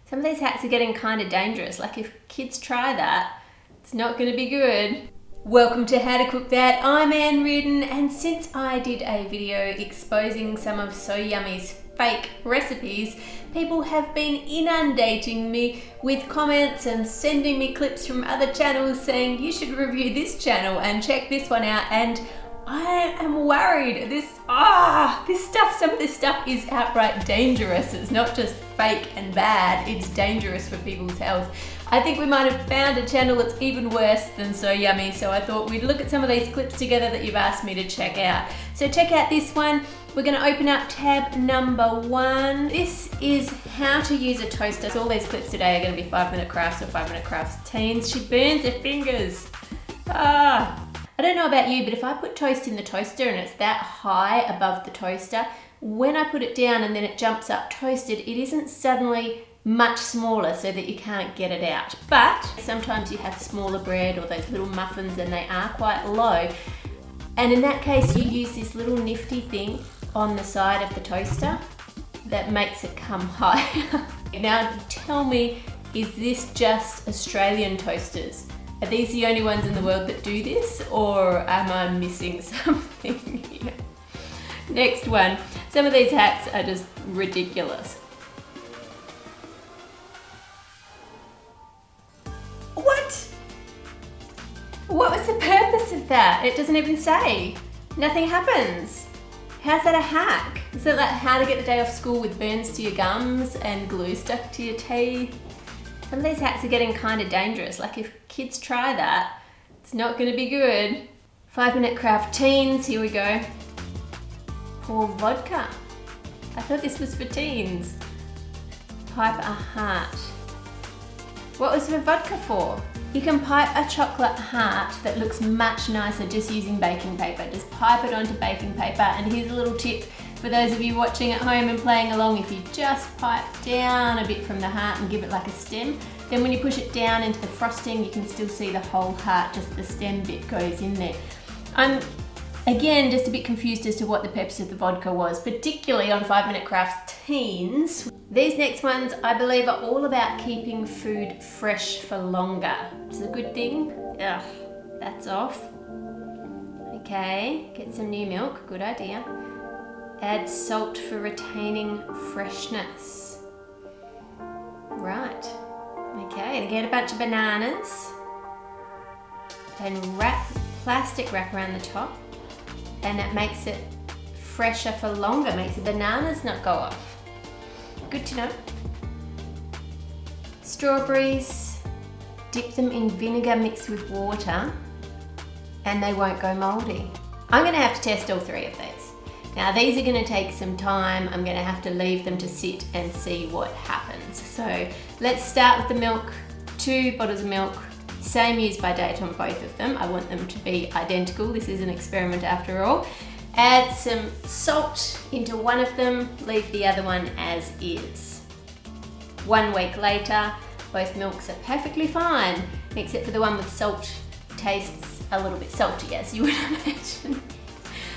Some of these hacks are getting kind of dangerous. Like if kids try that, it's not going to be good. Welcome to How to Cook That. I'm Anne Reardon, and since I did a video exposing some of So Yummy's fake recipes, people have been inundating me with comments and sending me clips from other channels saying you should review this channel and check this one out, and I am worried. Some of this stuff is outright dangerous. It's not just fake and bad, it's dangerous for people's health. I think we might have found a channel that's even worse than So Yummy, so I thought we'd look at some of these clips together that you've asked me to check out. So check out this one. We're going to open up tab number 1. This is how to use a toaster. So all these clips today are going to be 5-minute crafts or 5-minute crafts teens. She burns her fingers. I don't know about you, but if I put toast in the toaster and it's that high above the toaster, when I put it down and then it jumps up toasted, it isn't suddenly much smaller so that you can't get it out. But sometimes you have smaller bread or those little muffins and they are quite low. And in that case, you use this little nifty thing on the side of the toaster that makes it come higher. Now tell me, is this just Australian toasters? Are these the only ones in the world that do this, or am I missing something here? Next one. Some of these hacks are just ridiculous. What? What was the purpose of that? It doesn't even say. Nothing happens. How's that a hack? Is it like how to get the day off school with burns to your gums and glue stuck to your teeth? Some of these hacks are getting kind of dangerous. Like if kids try that, it's not going to be good. 5-minute craft teens, here we go. Pour vodka. I thought this was for teens. Pipe a heart. What was the vodka for? You can pipe a chocolate heart that looks much nicer just using baking paper. Just pipe it onto baking paper, and here's a little tip for those of you watching at home and playing along. If you just pipe down a bit from the heart and give it like a stem, then when you push it down into the frosting, you can still see the whole heart, just the stem bit goes in there. I'm, again, just a bit confused as to what the purpose of the vodka was, particularly on 5-minute crafts teens. These next ones, I believe, are all about keeping food fresh for longer. It's a good thing. Ugh, that's off. Okay, get some new milk, good idea. Add salt for retaining freshness. Right, okay, and get a bunch of bananas and plastic wrap around the top, and that makes it fresher for longer, makes the bananas not go off. Good to know. Strawberries, dip them in vinegar mixed with water and they won't go moldy. I'm going to have to test all 3 of these. Now these are going to take some time. I'm going to have to leave them to sit and see what happens. So let's start with the milk. 2 bottles of milk, same use by date on both of them. I want them to be identical. This is an experiment after all. Add some salt into one of them, leave the other one as is. 1 week later, both milks are perfectly fine, except for the one with salt tastes a little bit salty, as you would imagine.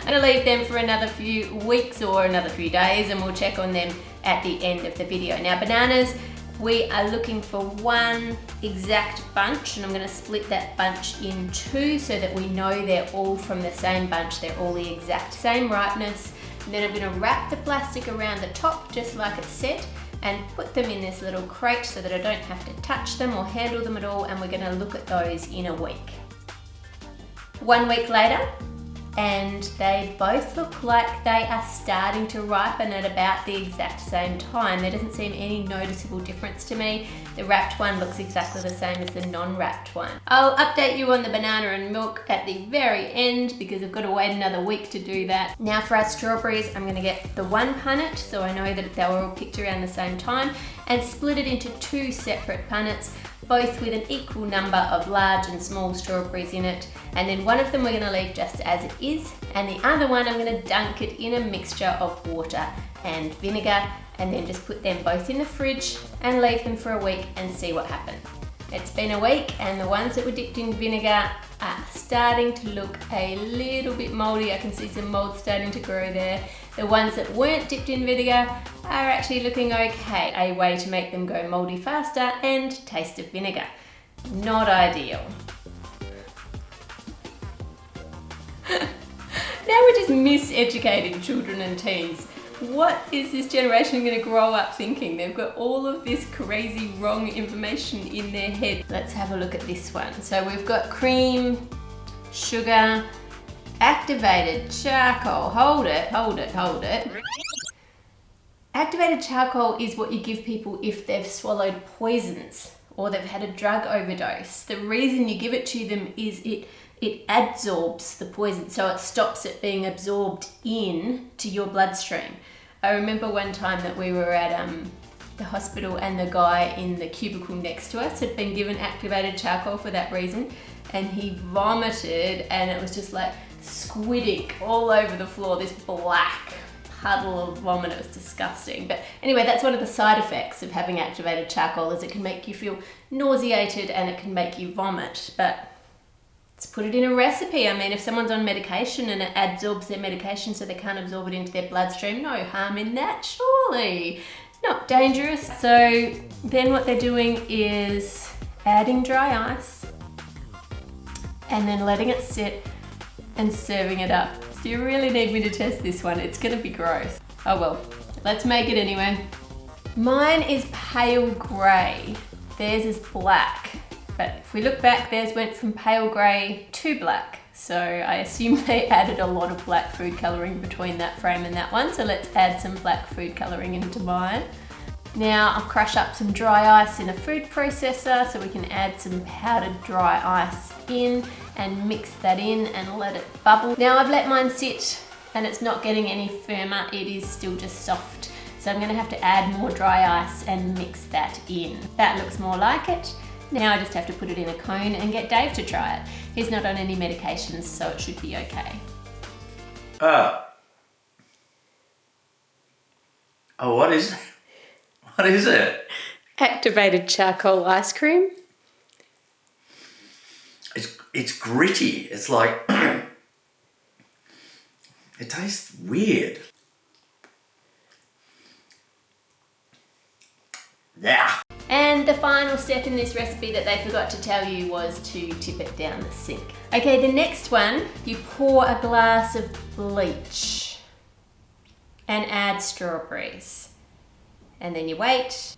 I'm gonna leave them for another few weeks or another few days, and we'll check on them at the end of the video. Now bananas, we are looking for 1 exact bunch, and I'm going to split that bunch in 2 so that we know they're all from the same bunch, they're all the exact same ripeness. And then I'm going to wrap the plastic around the top just like it said and put them in this little crate so that I don't have to touch them or handle them at all, and we're going to look at those in a week. 1 week later, and they both look like they are starting to ripen at about the exact same time. There doesn't seem any noticeable difference to me. The wrapped one looks exactly the same as the non-wrapped one. I'll update you on the banana and milk at the very end because I've got to wait another week to do that. Now for our strawberries, I'm going to get the 1 punnet so I know that they were all picked around the same time, and split it into 2 separate punnets, both with an equal number of large and small strawberries in it. And then one of them we're going to leave just as it is, and the other one I'm going to dunk it in a mixture of water and vinegar, and then just put them both in the fridge and leave them for a week and see what happens. It's been a week, and the ones that were dipped in vinegar are starting to look a little bit moldy. I can see some mold starting to grow there. The ones that weren't dipped in vinegar are actually looking okay. A way to make them go moldy faster and taste of vinegar. Not ideal. Now we're just miseducating children and teens. What is this generation going to grow up thinking? They've got all of this crazy wrong information in their head. Let's have a look at this one. So we've got cream, sugar, activated charcoal. Hold it. Activated charcoal is what you give people if they've swallowed poisons or they've had a drug overdose. The reason you give it to them is it adsorbs the poison, so it stops it being absorbed in to your bloodstream. I remember one time that we were at the hospital and the guy in the cubicle next to us had been given activated charcoal for that reason, and he vomited and it was just like squidding all over the floor, this black puddle of vomit. It was disgusting. But anyway, that's one of the side effects of having activated charcoal, is it can make you feel nauseated and it can make you vomit. But let's put it in a recipe. I mean, if someone's on medication and it adsorbs their medication so they can't absorb it into their bloodstream, no harm in that, surely. Not dangerous. So then what they're doing is adding dry ice and then letting it sit and serving it up. Do you really need me to test this one? It's gonna be gross. Oh well, let's make it anyway. Mine is pale grey. Theirs is black. But if we look back, theirs went from pale grey to black. So I assume they added a lot of black food colouring between that frame and that one. So let's add some black food colouring into mine. Now I'll crush up some dry ice in a food processor so we can add some powdered dry ice in and mix that in and let it bubble. Now I've let mine sit and it's not getting any firmer, it is still just soft. So I'm gonna have to add more dry ice and mix that in. That looks more like it. Now I just have to put it in a cone and get Dave to try it. He's not on any medications, so it should be okay. Oh, what is it? What is it? Activated charcoal ice cream. It's gritty. It's like it tastes weird. Yeah. And the final step in this recipe that they forgot to tell you was to tip it down the sink. Okay, the next one, you pour a glass of bleach and add strawberries. And then you wait.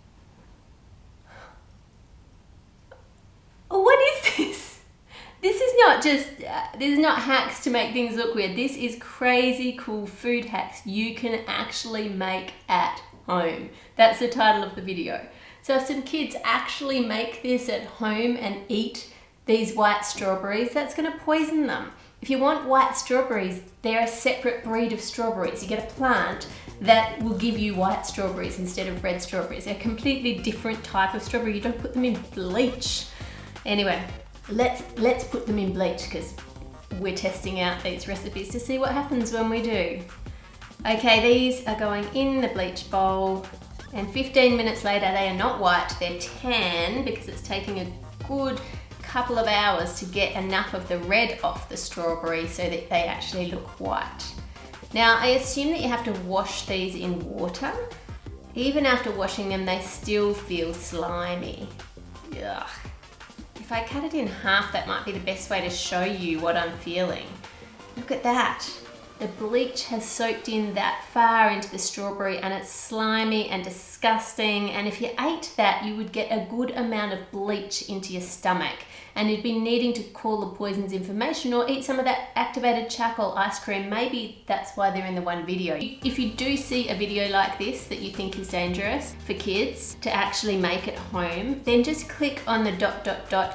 What is this? This is not hacks to make things look weird. This is crazy cool food hacks you can actually make at home. That's the title of the video. So if some kids actually make this at home and eat these white strawberries, that's going to poison them. If you want white strawberries, they're a separate breed of strawberries. You get a plant that will give you white strawberries instead of red strawberries. They're a completely different type of strawberry. You don't put them in bleach. Anyway, let's put them in bleach because we're testing out these recipes to see what happens when we do. Okay, these are going in the bleach bowl. And 15 minutes later, they are not white, they're tan because it's taking a good couple of hours to get enough of the red off the strawberry so that they actually look white. Now, I assume that you have to wash these in water. Even after washing them, they still feel slimy. Ugh. If I cut it in half, that might be the best way to show you what I'm feeling. Look at that. The bleach has soaked in that far into the strawberry and it's slimy and disgusting, and if you ate that you would get a good amount of bleach into your stomach and you'd be needing to call the poisons information or eat some of that activated charcoal ice cream. Maybe that's why they're in the one video. If you do see a video like this that you think is dangerous for kids to actually make at home, then just click on the ...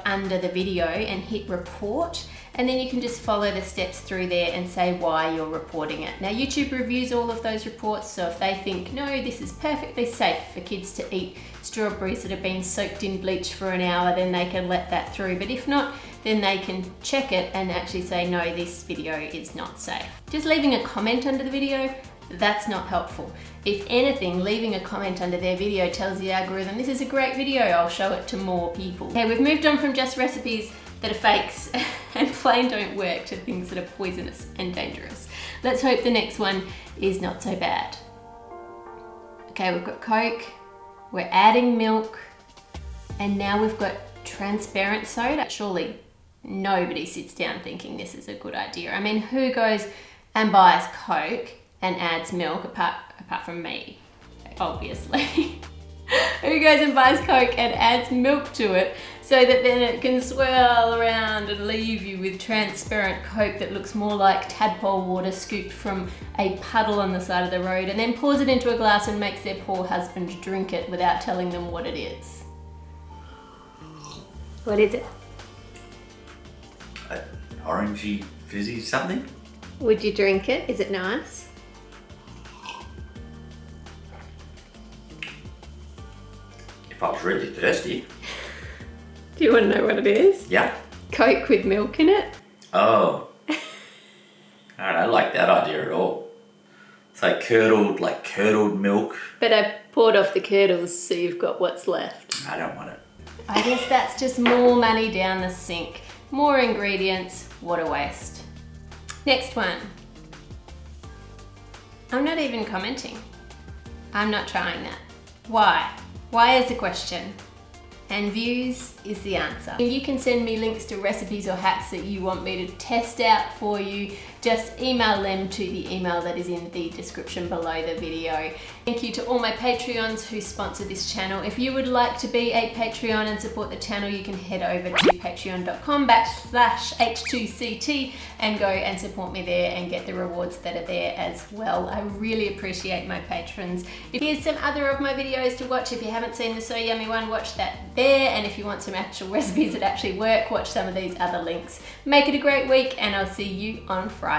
under the video and hit report. And then you can just follow the steps through there and say why you're reporting it. Now YouTube reviews all of those reports, so if they think, no, this is perfectly safe for kids to eat strawberries that have been soaked in bleach for an hour, then they can let that through. But if not, then they can check it and actually say, no, this video is not safe. Just leaving a comment under the video, that's not helpful. If anything, leaving a comment under their video tells the algorithm, this is a great video, I'll show it to more people. Okay, we've moved on from just recipes that are fakes and plain don't work to things that are poisonous and dangerous. Let's hope the next one is not so bad. Okay, we've got Coke, we're adding milk, and now we've got transparent soda. Surely nobody sits down thinking this is a good idea. I mean, who goes and buys Coke and adds milk apart from me, obviously? Who goes and buys Coke and adds milk to it so that then it can swirl around and leave you with transparent Coke that looks more like tadpole water scooped from a puddle on the side of the road, and then pours it into a glass and makes their poor husband drink it without telling them what it is? What is it? Orangey, fizzy something? Would you drink it? Is it nice? If I was really thirsty. Do you want to know what it is? Yeah. Coke with milk in it? Oh. I don't like that idea at all. It's like curdled milk. But I poured off the curdles so you've got what's left. I don't want it. I guess that's just more money down the sink. More ingredients, what a waste. Next one. I'm not even commenting. I'm not trying that. Why? Why is the question? And views is the answer. You can send me links to recipes or hacks that you want me to test out for you. Just email them to the email that is in the description below the video. Thank you to all my Patreons who sponsor this channel. If you would like to be a Patreon and support the channel, you can head over to patreon.com/H2CT and go and support me there and get the rewards that are there as well. I really appreciate my patrons. Here's some other of my videos to watch. If you haven't seen the So Yummy one, watch that there. And if you want some actual recipes that actually work, watch some of these other links. Make it a great week, and I'll see you on Friday.